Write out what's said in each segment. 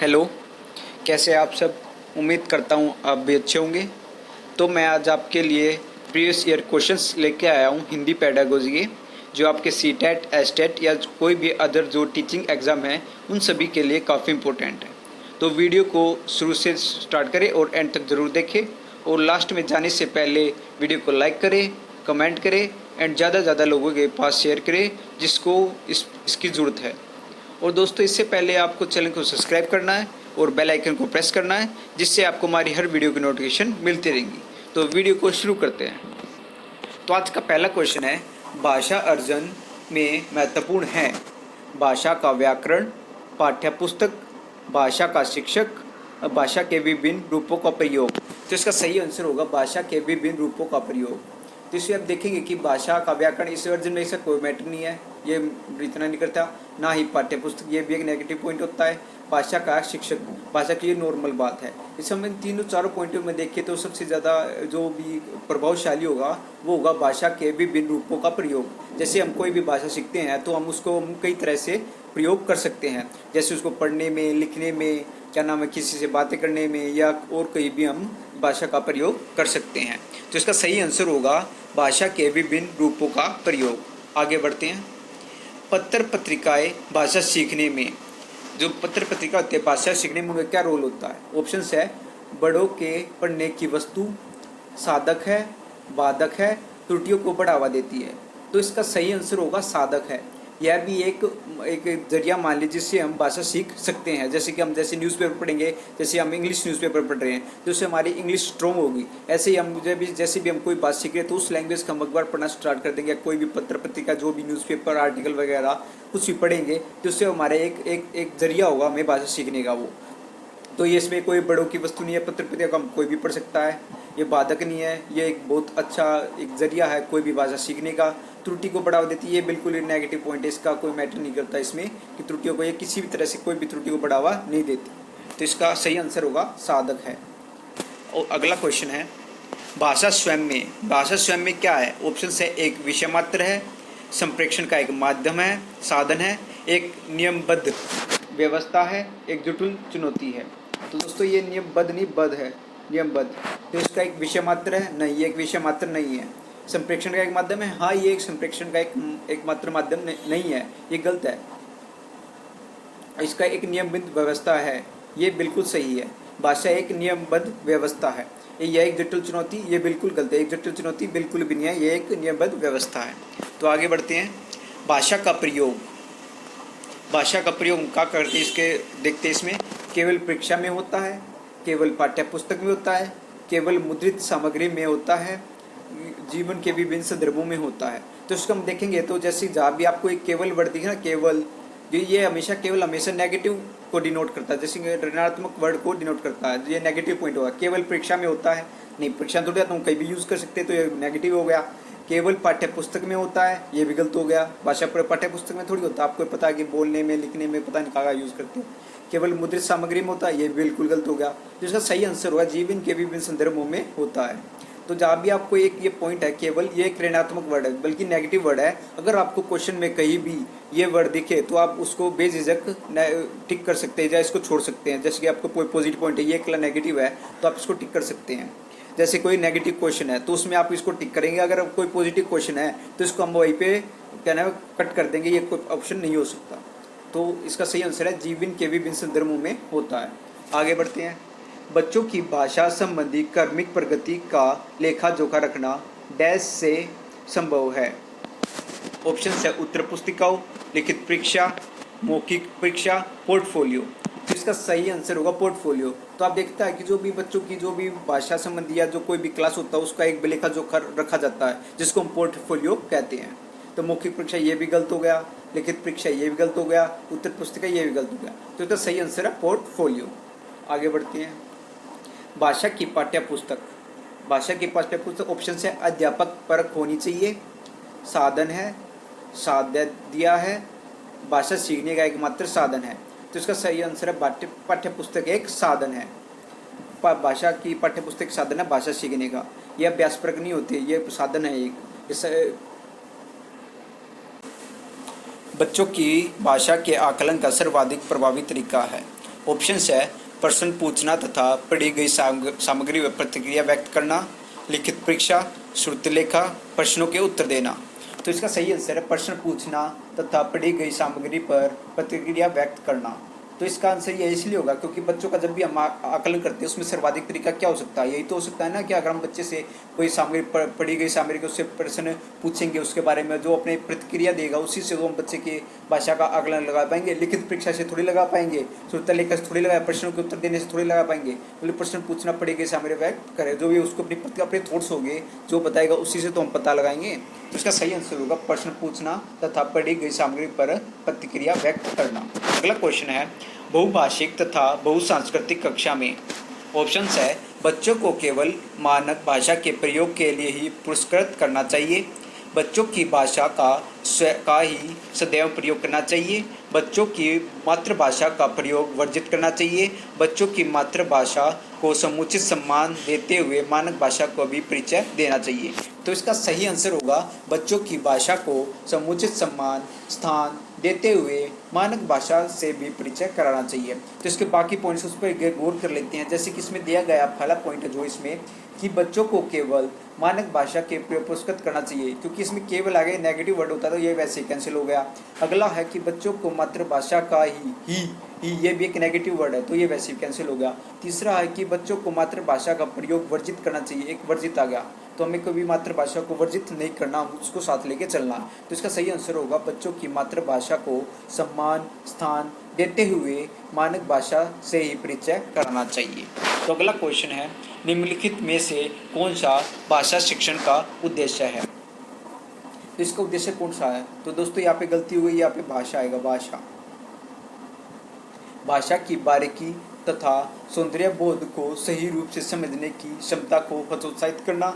Hello, कैसे आप सब। उम्मीद करता हूँ आप भी अच्छे होंगे। तो मैं आज आपके लिए प्रीवियस ईयर क्वेश्चंस लेके आया हूँ हिंदी पेडागोजी के, जो आपके सी टेट, एस टेट या कोई भी अदर जो टीचिंग एग्ज़ाम है उन सभी के लिए काफ़ी इंपॉर्टेंट है। तो वीडियो को शुरू से स्टार्ट करें और एंड तक ज़रूर देखें, और लास्ट में जाने से पहले वीडियो को लाइक करें, कमेंट करें एंड ज़्यादा से ज़्यादा लोगों के पास शेयर करें जिसको इसकी ज़रूरत है। और दोस्तों, इससे पहले आपको चैनल को सब्सक्राइब करना है और बेल आइकन को प्रेस करना है, जिससे आपको हमारी हर वीडियो की नोटिफिकेशन मिलती रहेंगी। तो वीडियो को शुरू करते हैं। तो आज का पहला क्वेश्चन है, भाषा अर्जन में महत्वपूर्ण है भाषा का व्याकरण, पाठ्यपुस्तक, भाषा का शिक्षक, भाषा के विभिन्न रूपों का प्रयोग। तो इसका सही आंसर होगा भाषा के विभिन्न रूपों का प्रयोग। तो इससे आप देखेंगे कि भाषा का व्याकरण इस वर्जन में इसका कोई मैटर नहीं है, ये इतना नहीं करता, ना ही पाठ्यपुस्तक, ये भी एक नेगेटिव पॉइंट होता है। भाषा का शिक्षक, भाषा की ये नॉर्मल बात है। इस हम तीनों चारों पॉइंटों में देखें तो सबसे ज़्यादा जो भी प्रभावशाली होगा वो होगा भाषा के विभिन्न रूपों का प्रयोग। जैसे हम कोई भी भाषा सीखते हैं तो हम उसको कई तरह से प्रयोग कर सकते हैं, जैसे उसको पढ़ने में, लिखने में, क्या नाम है, किसी से बातें करने में, या और कहीं भी हम भाषा का प्रयोग कर सकते हैं। तो इसका सही आंसर होगा भाषा के विभिन्न रूपों का प्रयोग। आगे बढ़ते हैं। पत्र पत्रिकाएं भाषा सीखने में, जो पत्र पत्रिका होती है भाषा सीखने में उनका क्या रोल होता है। ऑप्शन है, बड़ों के पढ़ने की वस्तु, साधक है, बाधक है, त्रुटियों को बढ़ावा देती है। तो इसका सही आंसर होगा साधक है। यह भी एक जरिया मान लीजिए जिससे हम भाषा सीख सकते हैं। जैसे कि हम न्यूज़पेपर पढ़ेंगे, जैसे हम इंग्लिश न्यूज़पेपर पढ़ रहे हैं तो उससे हमारी इंग्लिश स्ट्रॉन्ग होगी। ऐसे ही हम जैसे भी हम कोई बात सीख रहे हैं तो उस लैंग्वेज का हम एक बार पढ़ना स्टार्ट कर देंगे। कोई भी पत्र पत्रिका, जो भी न्यूज़पेपर, आर्टिकल वगैरह कुछ भी पढ़ेंगे तो उससे हमारा एक जरिया होगा हमें भाषा सीखने का वो। तो ये इसमें कोई बड़ों की वस्तु नहीं है, पत्र पत्रिका हम कोई भी पढ़ सकता है, ये बाधक नहीं है, ये एक बहुत अच्छा एक जरिया है कोई भी भाषा सीखने का। त्रुटि को बढ़ावा देती है, ये बिल्कुल ही नेगेटिव पॉइंट है, इसका कोई मैटर नहीं करता इसमें कि त्रुटियों को ये किसी भी तरह से कोई भी त्रुटि को बढ़ावा नहीं देती। तो इसका सही आंसर होगा साधक है। और अगला क्वेश्चन है, भाषा स्वयं में क्या है। ऑप्शन है, एक विषय मात्र है, संप्रेषण का एक माध्यम है, साधन है, एक नियमबद्ध व्यवस्था है, एक जटिल चुनौती है। तो दोस्तों ये नियमबद्ध नहीं, बद्ध है, नियमबद्ध। तो इसका एक विषय मात्र है, नहीं, ये एक विषय मात्र नहीं है। संप्रेषण का एक माध्यम है, हाँ, ये एक संप्रेषण का एक मात्र माध्यम नहीं है, ये गलत है। इसका एक नियमबद्ध व्यवस्था है, ये बिल्कुल सही है। भाषा एक नियमबद्ध व्यवस्था है। यह एक जटिल चुनौती, ये बिल्कुल गलत है, एक जटिल चुनौती बिल्कुल भी नहीं है, ये एक नियमबद्ध व्यवस्था है। तो आगे बढ़ते हैं। भाषा का प्रयोग क्या करते हैं, इसके देखते हैं। इसमें केवल परीक्षा में होता है, केवल पाठ्यपुस्तक में होता है, केवल मुद्रित सामग्री में होता है, जीवन के विभिन्न संदर्भों में होता है। तो इसको हम देखेंगे तो जैसे जहाँ भी आपको एक केवल वर्ड दिखे ना, केवल, ये हमेशा नेगेटिव को डिनोट करता है, जैसे ऋणात्मक वर्ड को डिनोट करता है, ये नेगेटिव पॉइंट होगा। केवल परीक्षा में होता है, नहीं, परीक्षा थोड़ी तुम कहीं भी यूज़ कर सकते, तो ये नेगेटिव हो गया। केवल पाठ्यपुस्तक में होता है, ये भी गलत हो गया। भाषा पाठ्यपुस्तक में थोड़ी होता है, आपको पता है कि बोलने में, लिखने में पता नहीं कहाँ यूज़ करते हो। केवल मुद्रित सामग्री में होता है, ये बिल्कुल गलत हो गया। जिसका सही आंसर होगा जीवन के विभिन्न संदर्भों में होता है। तो जहाँ भी आपको एक ये पॉइंट है, केवल ये एक ऋणात्मक वर्ड है, बल्कि नेगेटिव वर्ड है। अगर आपको क्वेश्चन में कहीं भी ये वर्ड दिखे तो आप उसको बेझिझक टिक कर सकते हैं या इसको छोड़ सकते हैं। जैसे कि आपको कोई पॉजिटिव पॉइंट है, ये अकेला नेगेटिव है तो आप इसको टिक कर सकते हैं। जैसे कोई नेगेटिव क्वेश्चन है तो उसमें आप इसको टिक करेंगे, अगर कोई पॉजिटिव क्वेश्चन है तो इसको हम वहीं पे क्या नाम कट कर देंगे, ये कोई ऑप्शन नहीं हो सकता। तो इसका सही आंसर है जीवन के विभिन्न संदर्भों में होता है। आगे बढ़ते हैं। बच्चों की भाषा संबंधी क्रमिक प्रगति का लेखा जोखा रखना डैश से संभव है। ऑप्शन है, उत्तर पुस्तिकाओं, लिखित परीक्षा, मौखिक परीक्षा, पोर्टफोलियो। तो इसका सही आंसर होगा पोर्टफोलियो। तो आप देखता है कि जो भी बच्चों की जो भी भाषा संबंधी या जो कोई भी क्लास होता है उसका एक लेखा जोखा रखा जाता है, जिसको हम पोर्टफोलियो कहते हैं। तो मौखिक परीक्षा ये भी गलत हो गया, लिखित परीक्षा ये भी गलत हो गया, उत्तर पुस्तिका ये भी गलत हो गया। तो इसका सही आंसर है पोर्टफोलियो। आगे बढ़ते हैं। भाषा की पाठ्यपुस्तक ऑप्शन है, अध्यापक परक होनी चाहिए, साधन है, साध्य दिया है, भाषा सीखने का एकमात्र साधन है। तो इसका सही आंसर है पाठ्यपुस्तक एक साधन है। भाषा की पाठ्यपुस्तक साधन है भाषा सीखने का, यह अभ्यासपरक नहीं होती है, ये साधन है एक। बच्चों की भाषा के आकलन का सर्वाधिक प्रभावी तरीका है। ऑप्शंस है प्रश्न पूछना तथा पढ़ी गई सामग्री व प्रतिक्रिया व्यक्त करना, लिखित परीक्षा, श्रुतिलेखा, प्रश्नों के उत्तर देना। तो इसका सही आंसर है प्रश्न पूछना तथा पढ़ी गई सामग्री पर प्रतिक्रिया व्यक्त करना। तो इसका आंसर ये इसलिए होगा क्योंकि बच्चों का जब भी हम आकलन करते हैं उसमें सर्वाधिक तरीका क्या हो सकता है, यही तो हो सकता है ना कि अगर हम बच्चे से कोई सामग्री पढ़ी गई सामग्री को उससे प्रश्न पूछेंगे, उसके बारे में जो अपने प्रतिक्रिया देगा उसी से वो हम बच्चे की भाषा का आकलन लगा पाएंगे। लिखित परीक्षा से थोड़ी लगा पाएंगे, श्रुतिलेखा से थोड़ी लगा, प्रश्नों के उत्तर देने से थोड़ी लगा पाएंगे। बोले प्रश्न पूछना पढ़ी गई सामग्री व्यक्त करे, जो भी उसको अपने थॉट्स होंगे जो बताएगा उसी से तो हम पता लगाएंगे। तो इसका सही आंसर होगा प्रश्न पूछना तथा पढ़ी गई सामग्री पर प्रतिक्रिया व्यक्त करना। अगला क्वेश्चन है बहुभाषिक तथा बहुसांस्कृतिक कक्षा में। ऑप्शंस है बच्चों को केवल मानक भाषा के प्रयोग के लिए ही पुरस्कृत करना चाहिए, बच्चों की भाषा का ही सदैव प्रयोग करना चाहिए, बच्चों की मातृभाषा का प्रयोग वर्जित करना चाहिए, बच्चों की मातृभाषा को समुचित सम्मान देते हुए मानक भाषा को भी परिचय देना चाहिए। तो इसका सही आंसर होगा बच्चों की भाषा को समुचित सम्मान स्थान देते हुए मानक भाषा से भी परिचय कराना चाहिए। तो इसके बाकी पॉइंट्स उस पर गौर कर लेते हैं। जैसे कि इसमें दिया गया पहला पॉइंट है जो इसमें कि बच्चों को केवल मानक भाषा के प्रयोग पुरस्कृत करना चाहिए, क्योंकि इसमें केवल आगे नेगेटिव वर्ड होता है तो ये वैसे ही कैंसिल हो गया। अगला है कि बच्चों को मातृभाषा का ही ये भी एक नेगेटिव वर्ड है तो ये वैसे ही कैंसिल हो गया। तीसरा है कि बच्चों को मातृभाषा का प्रयोग वर्जित करना चाहिए, एक वर्जित आ गया तो हमें कभी मातृभाषा को वर्जित नहीं करना, उसको साथ लेके चलना। तो इसका सही आंसर होगा बच्चों की मातृभाषा को सम्मान स्थान देते हुए मानक भाषा से ही परिचय कराना चाहिए। तो अगला क्वेश्चन है निम्नलिखित में से कौन सा भाषा शिक्षण का उद्देश्य है। तो इसका उद्देश्य कौन सा है, तो दोस्तों यहाँ पे गलती हुई, यहाँ पे भाषा आएगा। भाषा की बारीकी तथा सौंदर्य बोध को सही रूप से समझने की क्षमता को हतोत्साहित करना,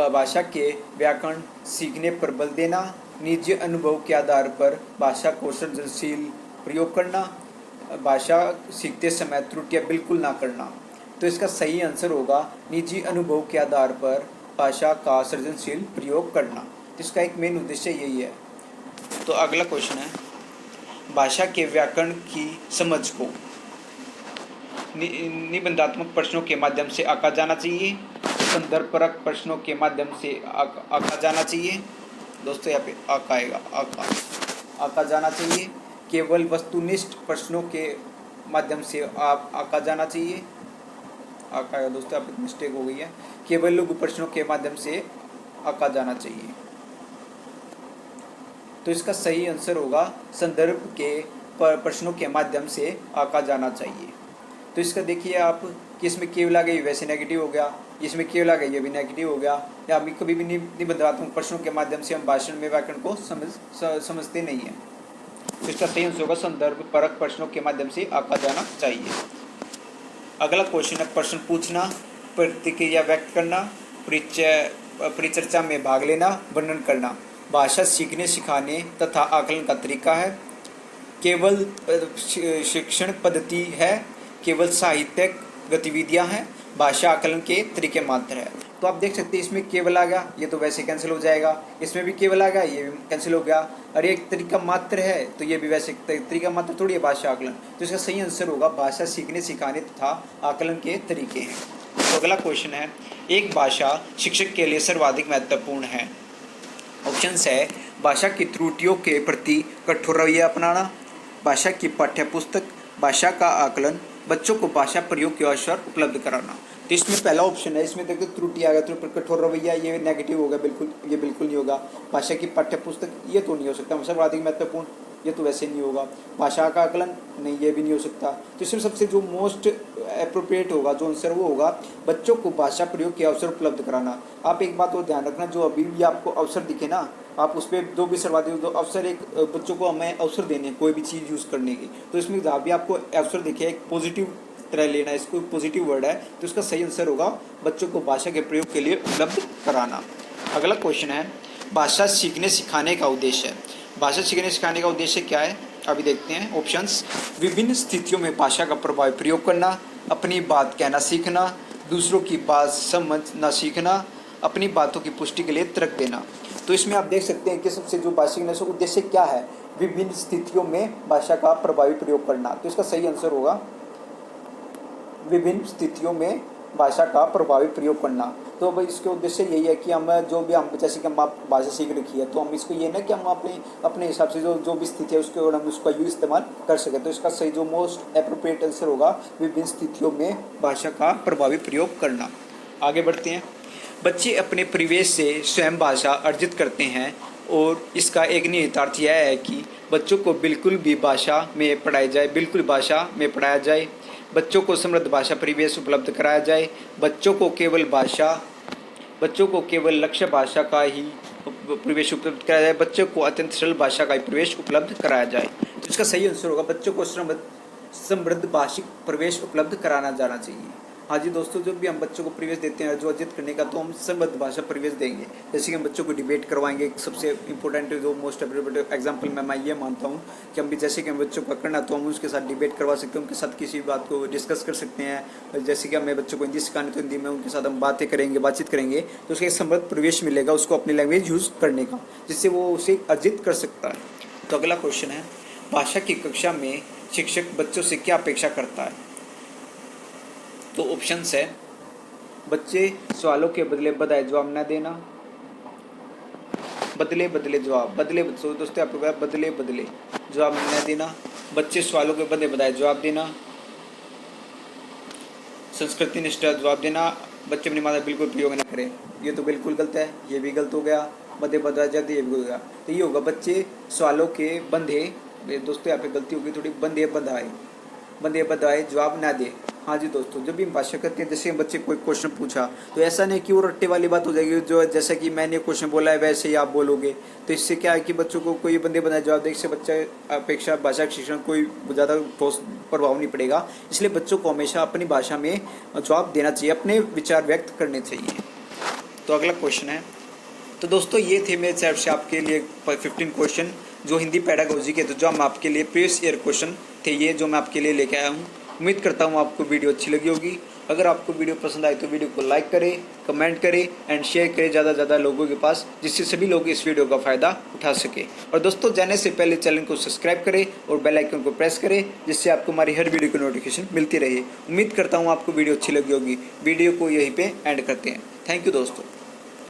भाषा के व्याकरण सीखने पर बल देना, निजी अनुभव के आधार पर भाषा को सृजनशील प्रयोग करना, भाषा सीखते समय त्रुटियां बिल्कुल ना करना। तो इसका सही आंसर होगा निजी अनुभव के आधार पर भाषा का सृजनशील प्रयोग करना। तो इसका एक मेन उद्देश्य यही है। तो अगला क्वेश्चन है भाषा के व्याकरण की समझ को निबंधात्मक प्रश्नों के माध्यम से आंका जाना चाहिए, संदर्भपरक प्रश्नों के माध्यम से आंका जाना चाहिए। दोस्तों यहाँ पे आंका आएगा, आंका जाना चाहिए। केवल वस्तुनिष्ठ प्रश्नों के माध्यम से आप आंका जाना चाहिए, आंका आएगा। दोस्तों यहाँ पे मिस्टेक हो गई है, केवल लघु प्रश्नों के माध्यम से आंका जाना चाहिए। तो इसका सही आंसर होगा संदर्भ के प्रश्नों के माध्यम से आंका जाना चाहिए। तो इसका देखिए आप कि इसमें केवल आ गई वैसे नेगेटिव हो गया, इसमें केवल आ गई ये भी नेगेटिव हो गया। या हम कभी भी निबंधात्मक प्रश्नों के माध्यम से हम भाषण में व्याकरण को समझते नहीं हैं। तो इसका सही आंसर होगा संदर्भ परक प्रश्नों के माध्यम से आंका जाना चाहिए। अगला क्वेश्चन है प्रश्न पूछना, प्रतिक्रिया व्यक्त करना, परिचर्चा में भाग लेना, वर्णन करना, भाषा सीखने सिखाने तथा आकलन का तरीका है, केवल शिक्षण पद्धति है, केवल साहित्यिक गतिविधियां हैं, भाषा आकलन के तरीके मात्र है। तो आप देख सकते हैं इसमें केवल आ गया, ये तो वैसे कैंसिल हो जाएगा, इसमें भी केवल आ गया, ये भी कैंसिल हो गया, और ये एक तरीका मात्र है तो ये भी वैसे तरीका मात्र थोड़ी है भाषा आकलन। तो इसका सही आंसर होगा भाषा सीखने सिखाने तथा आकलन के तरीके हैं। तो अगला क्वेश्चन है एक भाषा शिक्षक के लिए सर्वाधिक महत्वपूर्ण है। ऑप्शंस है भाषा की त्रुटियों के प्रति कठोर रवैया अपनाना, भाषा की पाठ्यपुस्तक, भाषा का आकलन, बच्चों को भाषा प्रयोग के अवसर उपलब्ध कराना। तो इसमें पहला ऑप्शन है, इसमें देखो त्रुटि आ गया, तो कठोर रवैया ये नेगेटिव होगा, बिल्कुल ये बिल्कुल नहीं होगा। भाषा की पाठ्यपुस्तक ये तो नहीं हो सकता, सर्वाधिक महत्वपूर्ण ये तो वैसे नहीं होगा। भाषा का आकलन नहीं, ये भी नहीं हो सकता। तो इसमें सबसे जो मोस्ट अप्रोप्रिएट होगा जो आंसर वो होगा बच्चों को भाषा प्रयोग के अवसर उपलब्ध कराना। आप एक बात और ध्यान रखना, जो अभी भी आपको अवसर दिखे ना, आप उस पर जो भी सर्वाधिक अवसर एक बच्चों को हमें अवसर देने कोई भी चीज़ यूज़ करने की, तो इसमें जहाँ भी आपको अवसर दिखे एक पॉजिटिव तरह लेना, इसको पॉजिटिव वर्ड है तो इसका सही आंसर होगा बच्चों को भाषा के प्रयोग के लिए उपलब्ध कराना। अगला क्वेश्चन है भाषा सीखने सिखाने का उद्देश्य। भाषा सीखने सिखाने का उद्देश्य क्या है अभी देखते हैं। ऑप्शंस विभिन्न स्थितियों में भाषा का प्रभावी प्रयोग करना, अपनी बात कहना सीखना, दूसरों की बात समझना सीखना, अपनी बातों की पुष्टि के लिए तर्क देना। तो इसमें आप देख सकते हैं कि सबसे जो भाषा सीखने का उद्देश्य क्या है, विभिन्न स्थितियों में भाषा का प्रभावी प्रयोग करना। तो इसका सही आंसर होगा विभिन्न स्थितियों में भाषा का प्रभावी प्रयोग करना। तो भाई इसके उद्देश्य यही है कि हम जो भी हम जैसे कि हम भाषा सीख रखी है तो हम इसको ये ना कि हम अपने हिसाब से जो भी स्थिति है उसके हम उसका यूज इस्तेमाल कर सकें। तो इसका सही जो मोस्ट अप्रोप्रिएट आंसर होगा विभिन्न स्थितियों में भाषा का प्रभावी प्रयोग करना। आगे बढ़ते हैं। बच्चे अपने परिवेश से स्वयं भाषा अर्जित करते हैं और इसका एक निहितार्थ यह है कि बच्चों को बिल्कुल भाषा में पढ़ाया जाए, बच्चों को समृद्ध भाषा परिवेश उपलब्ध कराया जाए, बच्चों को केवल लक्ष्य भाषा का ही परिवेश उपलब्ध कराया जाए, बच्चों को अत्यंत सरल भाषा का ही परिवेश उपलब्ध कराया जाए। तो इसका सही आंसर होगा बच्चों को समृद्ध भाषिक परिवेश उपलब्ध कराना जाना चाहिए। हाँ जी दोस्तों, जो भी हम बच्चों को परिवेश देते हैं जो अर्जित करने का, तो हम समृद्ध भाषा परिवेश देंगे। जैसे कि हम बच्चों को डिबेट करवाएंगे, सबसे इंपॉर्टेंट जो मोस्ट अप्रोप्रिएट एग्जांपल में मैं ये मानता हूँ कि हम भी जैसे कि हम बच्चों को करना तो हम उसके साथ डिबेट करवा सकते हैं, उनके साथ किसी बात को डिस्कस कर सकते हैं। जैसे कि हमें बच्चों को हिंदी सिखानी तो हिंदी में उनके साथ हम बातचीत करेंगे तो उसका एक समृद्ध परिवेश मिलेगा उसको अपनी लैंग्वेज यूज़ करने का, जिससे वो उसे अर्जित कर सकता है। तो अगला क्वेश्चन है, भाषा की कक्षा में शिक्षक बच्चों से क्या अपेक्षा करता है? तो ऑप्शंस है, बच्चे सवालों के बदले बधाई जवाब न देना, बदले जवाब दोस्तों आपको बदले जवाब न देना, बच्चे सवालों के बदले बधाई जवाब देना, संस्कृति निष्ठा जवाब देना, बच्चे अपनी माता बिल्कुल प्रयोग न करें। ये तो बिल्कुल गलत है, ये भी गलत हो गया, बदले बधाई जवाब ये भी हो गया। तो ये होगा बच्चे सवालों के बंधे, दोस्तों यहाँ पे गलती होगी थोड़ी, बंधे बधाई जवाब ना दे। हाँ जी दोस्तों, जब भी हम भाषा करते हैं, जैसे बच्चे कोई क्वेश्चन पूछा तो ऐसा नहीं कि वो रट्टे वाली बात हो जाएगी, जो जैसा कि मैंने क्वेश्चन बोला है वैसे ही आप बोलोगे। तो इससे क्या है कि बच्चों को कोई बंदे बनाए जवाब दे, इससे बच्चा अपेक्षा भाषा शिक्षण कोई ज़्यादा ठोस प्रभाव नहीं पड़ेगा। इसलिए बच्चों को हमेशा अपनी भाषा में जवाब देना चाहिए, अपने विचार व्यक्त करने चाहिए। तो अगला क्वेश्चन है, तो दोस्तों ये थे मेरे साइड से आपके लिए 15 क्वेश्चन जो हिंदी पेडागोजी के, तो जो हम आपके लिए प्रीवियस ईयर क्वेश्चन थे ये जो मैं आपके लिए लेके आया हूँ। उम्मीद करता हूँ आपको वीडियो अच्छी लगी होगी। अगर आपको वीडियो पसंद आए तो वीडियो को लाइक करें, कमेंट करें एंड शेयर करें ज़्यादा से ज़्यादा लोगों के पास, जिससे सभी लोग इस वीडियो का फ़ायदा उठा सके। और दोस्तों जाने से पहले चैनल को सब्सक्राइब करें और बेल आइकन को प्रेस करें, जिससे आपको हमारी हर वीडियो की नोटिफिकेशन मिलती रहे। उम्मीद करता हूँ आपको वीडियो अच्छी लगी होगी। वीडियो को यहीं पर एंड करते हैं। थैंक यू दोस्तों।